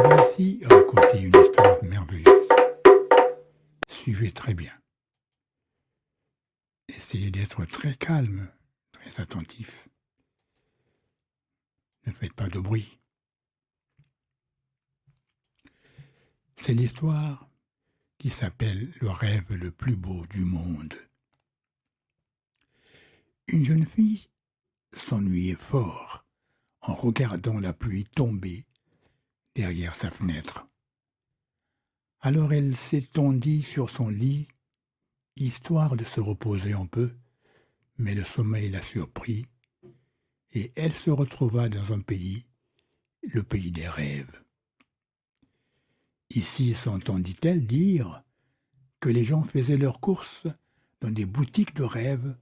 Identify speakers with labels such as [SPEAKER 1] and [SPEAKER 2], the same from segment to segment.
[SPEAKER 1] Voici raconter une histoire merveilleuse. Suivez très bien. Essayez d'être très calme, très attentif. Ne faites pas de bruit. C'est l'histoire qui s'appelle Le rêve le plus beau du monde. Une jeune fille s'ennuyait fort en regardant la pluie tomber derrière sa fenêtre. Alors elle s'étendit sur son lit, histoire de se reposer un peu, mais le sommeil la surprit, et elle se retrouva dans un pays, le pays des rêves. Ici s'entendit-elle dire que les gens faisaient leurs courses dans des boutiques de rêves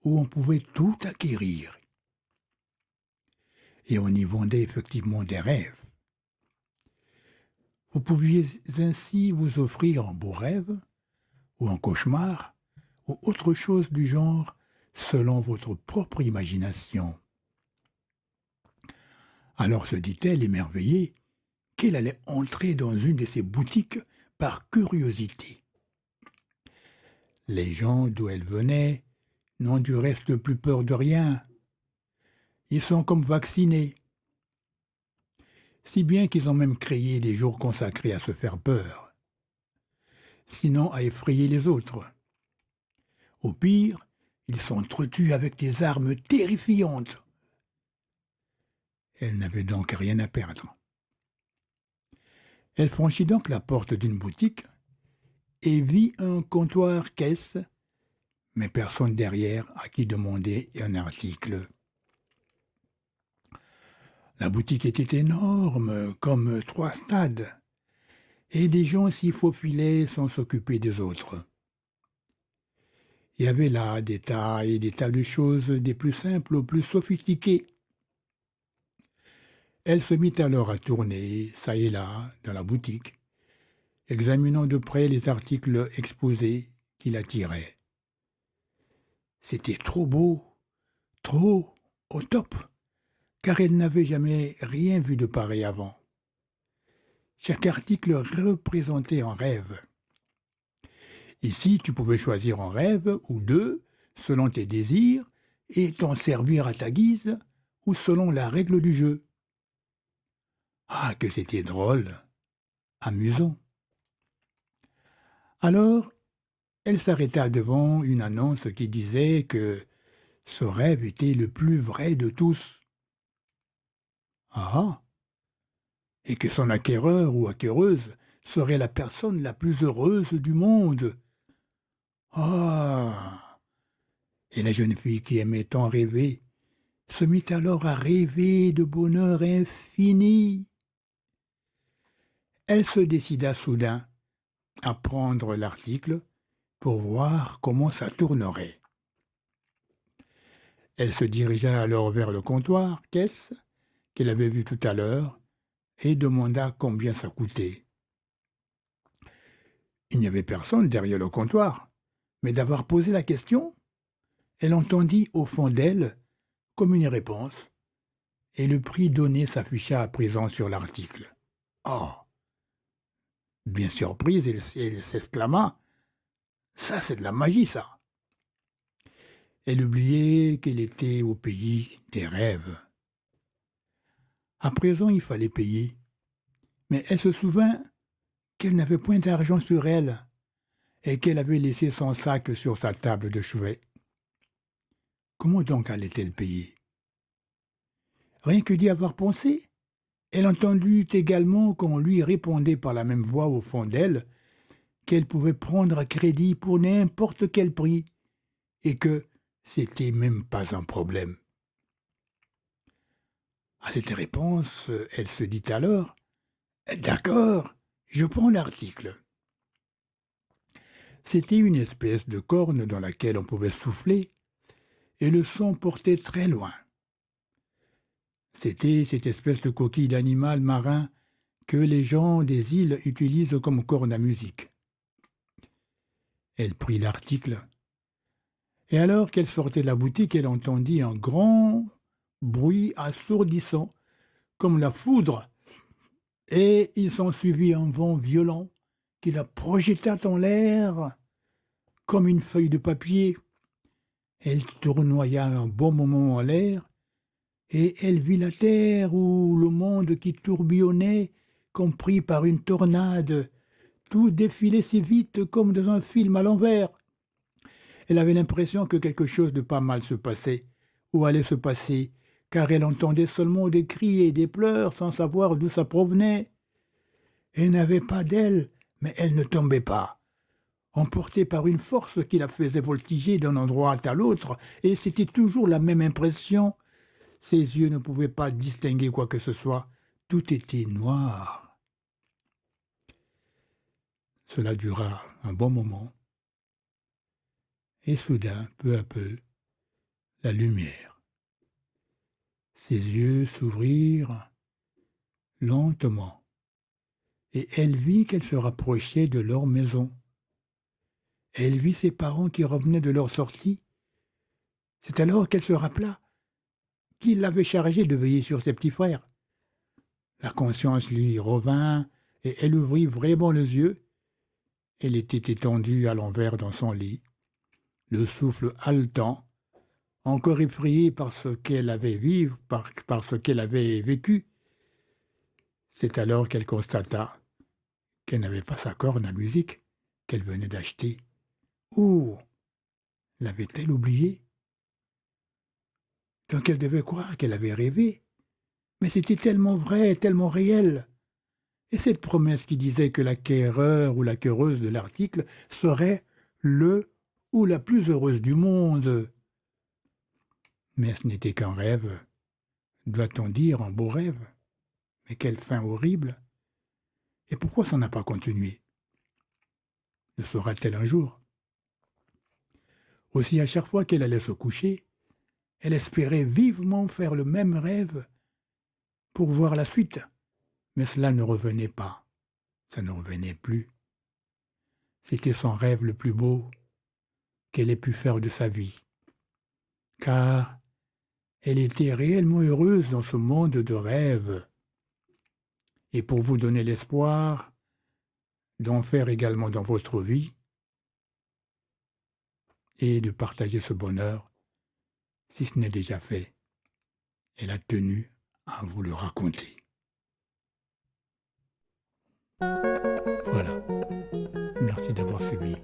[SPEAKER 1] où on pouvait tout acquérir. Et on y vendait effectivement des rêves. Vous pouviez ainsi vous offrir un beau rêve, ou un cauchemar, ou autre chose du genre, selon votre propre imagination. Alors se dit-elle, émerveillée, qu'elle allait entrer dans une de ces boutiques par curiosité. Les gens d'où elle venait n'ont du reste plus peur de rien. Ils sont comme vaccinés. Si bien qu'ils ont même créé des jours consacrés à se faire peur, sinon à effrayer les autres. Au pire, ils sont entretenus avec des armes terrifiantes. Elle n'avait donc rien à perdre. Elle franchit donc la porte d'une boutique et vit un comptoir-caisse, mais personne derrière à qui demander un article. La boutique était énorme, comme 3 stades, et des gens s'y faufilaient sans s'occuper des autres. Il y avait là des tas et des tas de choses, des plus simples aux plus sophistiquées. Elle se mit alors à tourner, çà et là, dans la boutique, examinant de près les articles exposés qui l'attiraient. C'était trop beau, trop au top, car elle n'avait jamais rien vu de pareil avant. Chaque article représentait un rêve. Ici, tu pouvais choisir un rêve ou deux, selon tes désirs, et t'en servir à ta guise, ou selon la règle du jeu. Ah, que c'était drôle, amusant. Alors, elle s'arrêta devant une annonce qui disait que ce rêve était le plus vrai de tous. Ah, et que son acquéreur ou acquéreuse serait la personne la plus heureuse du monde. Ah! Et la jeune fille qui aimait tant rêver se mit alors à rêver de bonheur infini. Elle se décida soudain à prendre l'article pour voir comment ça tournerait. Elle se dirigea alors vers le comptoir, caisse, qu'elle avait vu tout à l'heure, et demanda combien ça coûtait. Il n'y avait personne derrière le comptoir, mais d'avoir posé la question, elle entendit au fond d'elle comme une réponse, et le prix donné s'afficha à présent sur l'article. Oh! Bien surprise, elle s'exclama. Ça, c'est de la magie, ça. Elle oubliait qu'elle était au pays des rêves. À présent, il fallait payer. Mais elle se souvint qu'elle n'avait point d'argent sur elle et qu'elle avait laissé son sac sur sa table de chevet. Comment donc allait-elle payer? Rien que d'y avoir pensé, elle entendit également qu'on lui répondait par la même voix au fond d'elle qu'elle pouvait prendre à crédit pour n'importe quel prix et que c'était même pas un problème. À cette réponse, elle se dit alors « D'accord, je prends l'article. » C'était une espèce de corne dans laquelle on pouvait souffler et le son portait très loin. C'était cette espèce de coquille d'animal marin que les gens des îles utilisent comme corne à musique. Elle prit l'article, et alors qu'elle sortait de la boutique, elle entendit un grand bruit assourdissant, comme la foudre, et il s'en suivit un vent violent qui la projeta en l'air comme une feuille de papier. Elle tournoya un bon moment en l'air, et elle vit la terre ou le monde qui tourbillonnait, comme pris par une tornade. Tout défilait si vite comme dans un film à l'envers. Elle avait l'impression que quelque chose de pas mal se passait, ou allait se passer, car elle entendait seulement des cris et des pleurs sans savoir d'où ça provenait. Elle n'avait pas d'aile, mais elle ne tombait pas, emportée par une force qui la faisait voltiger d'un endroit à l'autre, et c'était toujours la même impression. Ses yeux ne pouvaient pas distinguer quoi que ce soit, tout était noir. Cela dura un bon moment, et soudain, peu à peu, la lumière. Ses yeux s'ouvrirent lentement, et elle vit qu'elle se rapprochait de leur maison. Elle vit ses parents qui revenaient de leur sortie. C'est alors qu'elle se rappela qu'il l'avait chargée de veiller sur ses petits frères. La conscience lui revint, et elle ouvrit vraiment les yeux. Elle était étendue à l'envers dans son lit, le souffle haletant, encore effrayée par ce qu'elle avait vu, par ce qu'elle avait vécu. C'est alors qu'elle constata qu'elle n'avait pas sa corne à musique qu'elle venait d'acheter. Ou l'avait-elle oubliée? Donc elle devait croire qu'elle avait rêvé. Mais c'était tellement vrai, tellement réel. Et cette promesse qui disait que l'acquéreur ou l'acquéreuse de l'article serait le ou la plus heureuse du monde. Mais ce n'était qu'un rêve. Doit-on dire un beau rêve? Mais quelle fin horrible! Et pourquoi ça n'a pas continué? Le saura-t-elle un jour? Aussi, à chaque fois qu'elle allait se coucher, elle espérait vivement faire le même rêve pour voir la suite. Mais cela ne revenait pas. Ça ne revenait plus. C'était son rêve le plus beau qu'elle ait pu faire de sa vie. Car elle était réellement heureuse dans ce monde de rêves. Et pour vous donner l'espoir d'en faire également dans votre vie et de partager ce bonheur, si ce n'est déjà fait, elle a tenu à vous le raconter. Voilà. Merci d'avoir suivi.